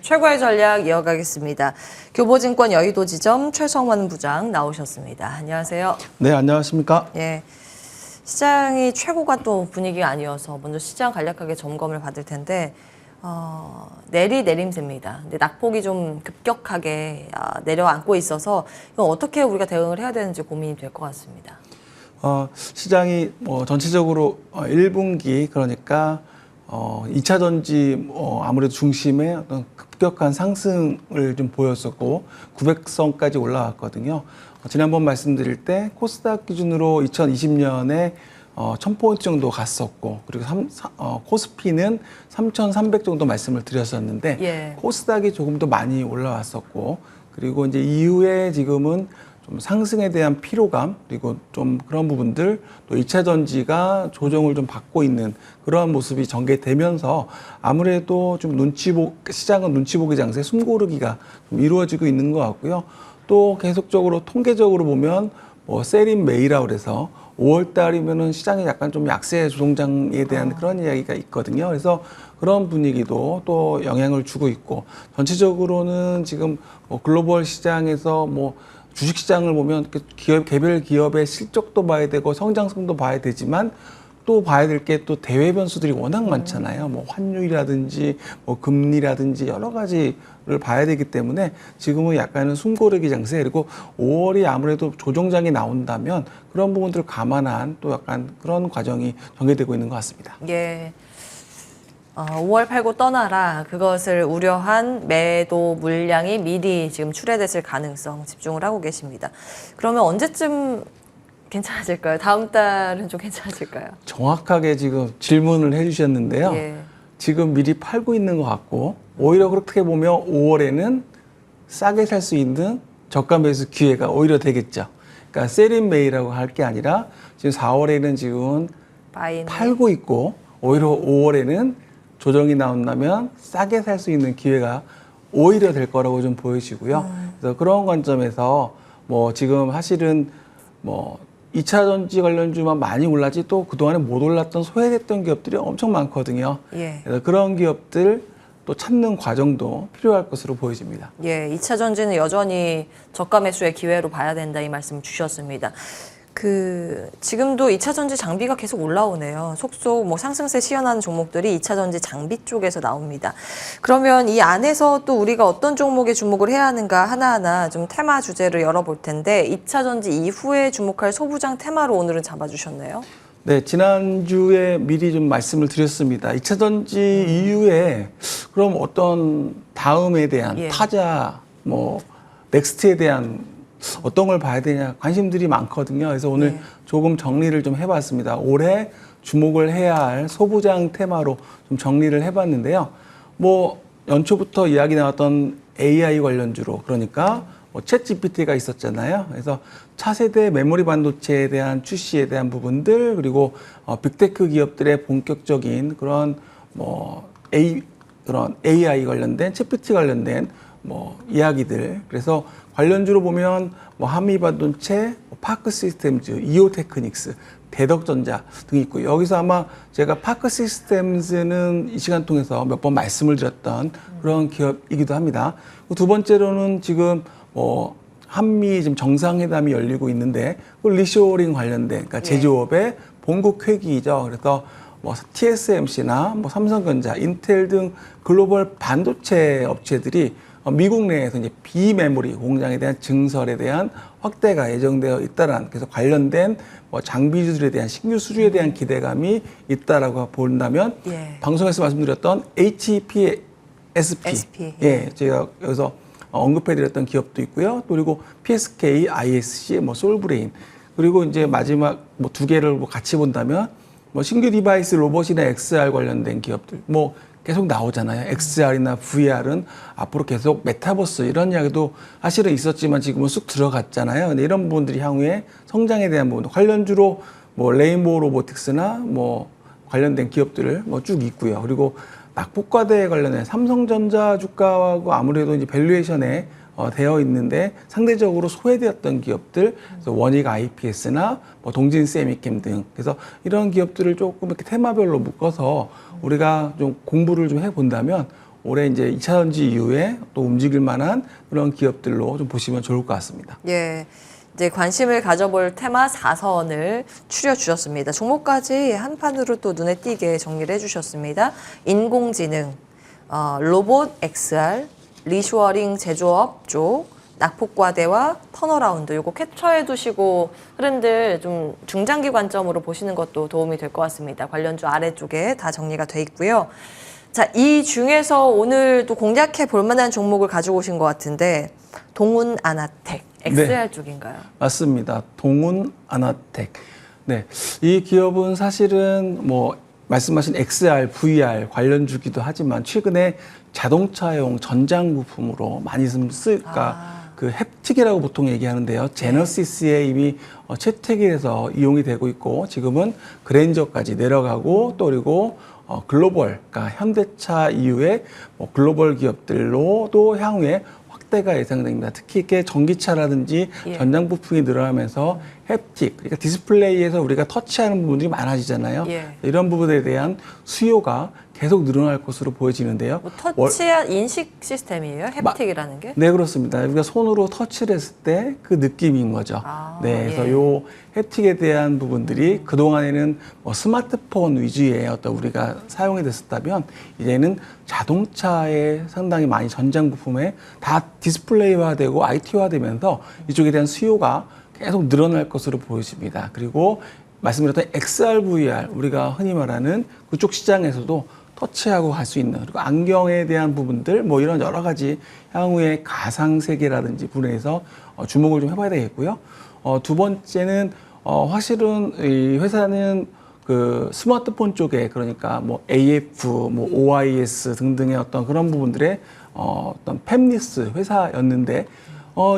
최고의 전략 이어가겠습니다. 교보증권 여의도지점 최성원 부장 나오셨습니다. 안녕하세요. 네, 안녕하십니까? 예, 시장이 최고가 또 분위기가 아니어서 먼저 시장 간략하게 점검을 받을 텐데 내림세입니다. 근데 낙폭이 좀 급격하게 내려앉고 있어서 이건 어떻게 우리가 대응을 해야 되는지 고민이 될 것 같습니다. 시장이 전체적으로 1분기 그러니까 2차 전지 아무래도 중심의 어떤 급격한 상승을 좀 보였었고 900선까지 올라왔거든요. 지난번 말씀드릴 때 코스닥 기준으로 2020년에 1000포인트 정도 갔었고 그리고 코스피는 3300 정도 말씀을 드렸었는데 예. 코스닥이 조금 더 많이 올라왔었고 그리고 이제 이후에 지금은 좀 상승에 대한 피로감 그리고 좀 그런 부분들 또 2차 전지가 조정을 좀 받고 있는 그러한 모습이 전개되면서 아무래도 좀 시장은 눈치 보기 장세 숨고르기가 좀 이루어지고 있는 것 같고요. 또 계속적으로 통계적으로 보면 셀인 메이라고 그래서 5월 달이면은 시장이 약간 좀 약세 조정장에 대한 그런 이야기가 있거든요. 그래서 그런 분위기도 또 영향을 주고 있고 전체적으로는 지금 글로벌 시장에서 주식시장을 보면 개별 기업의 실적도 봐야 되고 성장성도 봐야 되지만 또 봐야 될 게 또 대외 변수들이 워낙 많잖아요. 환율이라든지 금리라든지 여러 가지를 봐야 되기 때문에 지금은 약간은 숨고르기 장세 그리고 5월이 아무래도 조정장이 나온다면 그런 부분들을 감안한 또 약간 그런 과정이 전개되고 있는 것 같습니다. 예. 5월 팔고 떠나라 그것을 우려한 매도 물량이 미리 지금 출회됐을 가능성 집중을 하고 계십니다. 그러면 언제쯤 괜찮아질까요? 다음 달은 좀 괜찮아질까요? 정확하게 지금 질문을 해주셨는데요. 예. 지금 미리 팔고 있는 것 같고 오히려 그렇게 보면 5월에는 싸게 살 수 있는 저가 매수 기회가 오히려 되겠죠. 그러니까 셀인 메이라고 할 게 아니라 지금 4월에는 지금 팔고 있고 오히려 5월에는 조정이 나온다면 싸게 살 수 있는 기회가 오히려 될 거라고 좀 보여지고요. 그래서 그런 관점에서 지금 사실은 2차 전지 관련주만 많이 올랐지 또 그동안에 못 올랐던 소외됐던 기업들이 엄청 많거든요. 예. 그래서 그런 기업들 또 찾는 과정도 필요할 것으로 보여집니다. 예, 2차 전지는 여전히 저가 매수의 기회로 봐야 된다 이 말씀 주셨습니다. 지금도 2차 전지 장비가 계속 올라오네요. 속속 상승세 시연하는 종목들이 2차 전지 장비 쪽에서 나옵니다. 그러면 이 안에서 또 우리가 어떤 종목에 주목을 해야 하는가 하나하나 좀 테마 주제를 열어볼 텐데 2차 전지 이후에 주목할 소부장 테마로 오늘은 잡아주셨네요. 네, 지난주에 미리 좀 말씀을 드렸습니다. 2차 전지 이후에 그럼 어떤 다음에 대한 타자, 넥스트에 대한 어떤 걸 봐야 되냐 관심들이 많거든요. 그래서 오늘 조금 정리를 좀 해봤습니다. 올해 주목을 해야 할 소부장 테마로 좀 정리를 해봤는데요. 연초부터 이야기 나왔던 AI 관련주로 그러니까 챗 GPT가 있었잖아요. 그래서 차세대 메모리 반도체에 대한 출시에 대한 부분들 그리고 빅테크 기업들의 본격적인 그런 그런 AI 관련된 챗GPT 관련된 이야기들 그래서 관련주로 보면 한미반도체, 파크 시스템즈, 이오 테크닉스, 대덕전자 등이 있고 여기서 아마 제가 파크 시스템즈는 이 시간 통해서 몇 번 말씀을 드렸던 그런 기업이기도 합니다. 두 번째로는 지금 한미 지금 정상회담이 열리고 있는데 리쇼어링 관련된 그러니까 제조업의 본국 회귀이죠. 그래서 TSMC나 삼성전자, 인텔 등 글로벌 반도체 업체들이 미국 내에서 이제 비메모리 공장에 대한 증설에 대한 확대가 예정되어 있다는 그래서 관련된 장비주들에 대한 신규 수주에 대한 기대감이 있다라고 본다면 방송에서 말씀드렸던 HPSP 예, 제가 여기서 언급해드렸던 기업도 있고요. 또 그리고 PSK, ISC, 솔브레인 그리고 이제 마지막 두 개를 같이 본다면 신규 디바이스 로봇이나 XR 관련된 기업들 계속 나오잖아요. XR이나 VR은 앞으로 계속 메타버스 이런 이야기도 사실은 있었지만 지금은 쑥 들어갔잖아요. 근데 이런 부분들이 향후에 성장에 대한 부분 관련주로 레인보우 로보틱스나 관련된 기업들을 쭉 있고요. 그리고 낙폭과대에 관련해 삼성전자 주가하고 아무래도 이제 밸류에이션에 되어 있는데 상대적으로 소외되었던 기업들, 그래서 원익 IPS나 동진 세미캠 등 그래서 이런 기업들을 조금 이렇게 테마별로 묶어서 우리가 좀 공부를 좀 해본다면 올해 이제 2차 전지 이후에 또 움직일 만한 그런 기업들로 좀 보시면 좋을 것 같습니다. 예. 이제 관심을 가져볼 테마 4선을 추려주셨습니다. 종목까지 한 판으로 또 눈에 띄게 정리를 해주셨습니다. 인공지능, 로봇 XR, 리쇼어링 제조업 쪽, 낙폭과대와 턴어라운드 요거 캡처해 두시고 흐름들 좀 중장기 관점으로 보시는 것도 도움이 될 것 같습니다. 관련주 아래쪽에 다 정리가 돼 있고요. 자, 이 중에서 오늘 또 공략해 볼 만한 종목을 가지고 오신 것 같은데 동훈 아나텍 XR 네. 쪽인가요? 맞습니다. 동훈 아나텍. 네, 이 기업은 사실은 뭐 말씀하신 XR, VR 관련주기도 하지만 최근에 자동차용 전장 부품으로 많이 쓰니까 그 햅틱이라고 보통 얘기하는데요. 제너시스에 이미 채택이 돼서 이용이 되고 있고 지금은 그랜저까지 내려가고 또 그리고 글로벌, 그러니까 현대차 이후에 뭐 글로벌 기업들로도 향후에 확대가 예상됩니다. 특히 이렇게 전기차라든지 전장 부품이 늘어나면서 햅틱, 그러니까 디스플레이에서 우리가 터치하는 부분들이 많아지잖아요. 이런 부분에 대한 수요가 계속 늘어날 것으로 보여지는데요. 뭐 터치한 인식 시스템이에요? 햅틱이라는 게? 네, 그렇습니다. 우리가 손으로 터치를 했을 때 그 느낌인 거죠. 네, 그래서 요 햅틱에 대한 부분들이 그동안에는 뭐 스마트폰 위주의 어떤 우리가 사용이 됐었다면 이제는 자동차에 상당히 많이 전장 부품에 다 디스플레이화되고 IT화되면서 이쪽에 대한 수요가 계속 늘어날 것으로 보여집니다. 그리고 말씀드렸던 XR, VR 우리가 흔히 말하는 그쪽 시장에서도 터치하고 갈 수 있는 그리고 안경에 대한 부분들 뭐 이런 여러 가지 향후의 가상 세계라든지 분야에서 주목을 좀 해봐야 되겠고요. 두 번째는 사실은 이 회사는 그 스마트폰 쪽에 그러니까 뭐 AF, 뭐 OIS 등등의 어떤 그런 부분들의 어떤 팹리스 회사였는데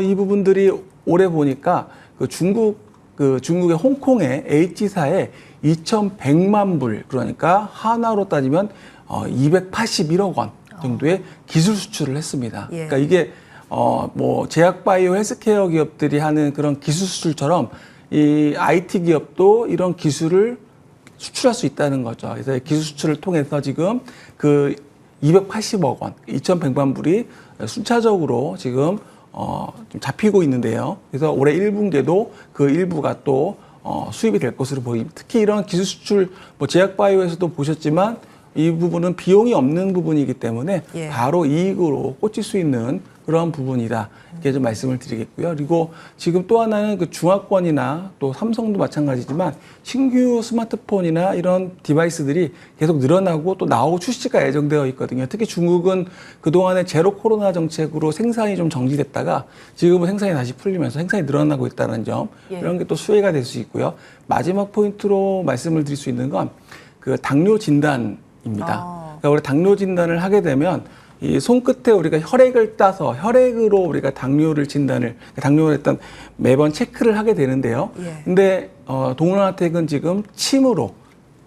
이 부분들이 올해 보니까 그 중국의 홍콩의 H사에 2,100만 불, 그러니까 하나로 따지면 281억 원 정도의 기술 수출을 했습니다. 그러니까 이게 뭐 제약바이오 헬스케어 기업들이 하는 그런 기술 수출처럼 이 IT 기업도 이런 기술을 수출할 수 있다는 거죠. 그래서 기술 수출을 통해서 지금 그 280억 원, 2,100만 불이 순차적으로 지금 좀 잡히고 있는데요. 그래서 올해 1분기에도 그 일부가 또 수입이 될 것으로 보입니다. 특히 이런 기술 수출, 뭐 제약바이오에서도 보셨지만 이 부분은 비용이 없는 부분이기 때문에 바로 이익으로 꽂힐 수 있는 그런 부분이다. 이렇게 좀 말씀을 드리겠고요. 그리고 지금 또 하나는 그 중화권이나 또 삼성도 마찬가지지만 신규 스마트폰이나 이런 디바이스들이 계속 늘어나고 또 나오고 출시가 예정되어 있거든요. 특히 중국은 그동안에 제로 코로나 정책으로 생산이 좀 정지됐다가 지금은 생산이 다시 풀리면서 생산이 늘어나고 있다는 점, 이런 게 또 수혜가 될 수 있고요. 마지막 포인트로 말씀을 드릴 수 있는 건 그 당뇨 진단입니다. 그러니까 우리 당뇨 진단을 하게 되면 이 손끝에 우리가 혈액을 따서 혈액으로 우리가 당뇨를 당뇨를 일단 매번 체크를 하게 되는데요. 근데 동훈 아나텍은 지금 침으로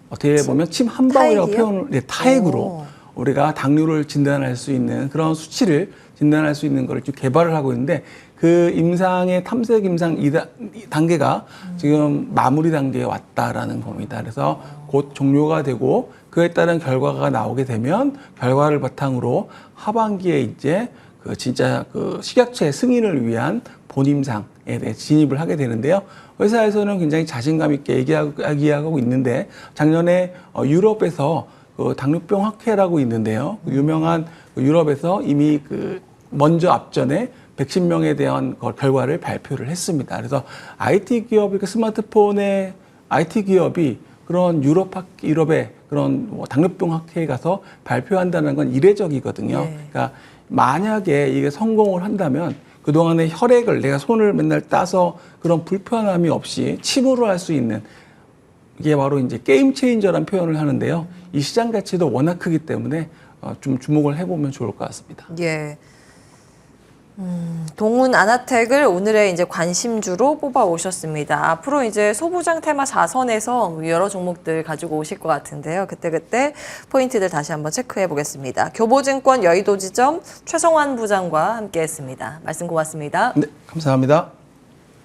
어떻게 보면 침 한 방울이라고 표현을 타액으로 우리가 당뇨를 진단할 수 있는 그런 수치를 진단할 수 있는 걸 좀 개발을 하고 있는데 그 임상의 탐색 임상 2단계가 지금 마무리 단계에 왔다라는 겁니다. 그래서 곧 종료가 되고 그에 따른 결과가 나오게 되면 결과를 바탕으로 하반기에 이제 그 진짜 그 식약처의 승인을 위한 본임상에 대해 진입을 하게 되는데요. 회사에서는 굉장히 자신감 있게 얘기하고 있는데 작년에 유럽에서 그 당뇨병 학회라고 있는데요. 유명한 유럽에서 이미 그 먼저 앞전에 110명에 대한 결과를 발표를 했습니다. 그래서 IT 기업, 스마트폰의 IT 기업이 그런 유럽의 그런 뭐 당뇨병 학회에 가서 발표한다는 건 이례적이거든요. 그러니까 만약에 이게 성공을 한다면 그동안의 혈액을 내가 손을 맨날 따서 그런 불편함이 없이 침으로 할 수 있는 이게 바로 이제 게임 체인저라는 표현을 하는데요. 이 시장 가치도 워낙 크기 때문에 좀 주목을 해보면 좋을 것 같습니다. 동훈 아나텍을 오늘의 이제 관심주로 뽑아 오셨습니다. 앞으로 이제 소부장 테마 4선에서 여러 종목들 가지고 오실 것 같은데요. 그때 포인트들 다시 한번 체크해 보겠습니다. 교보증권 여의도 지점 최성환 부장과 함께했습니다. 말씀 고맙습니다. 네, 감사합니다.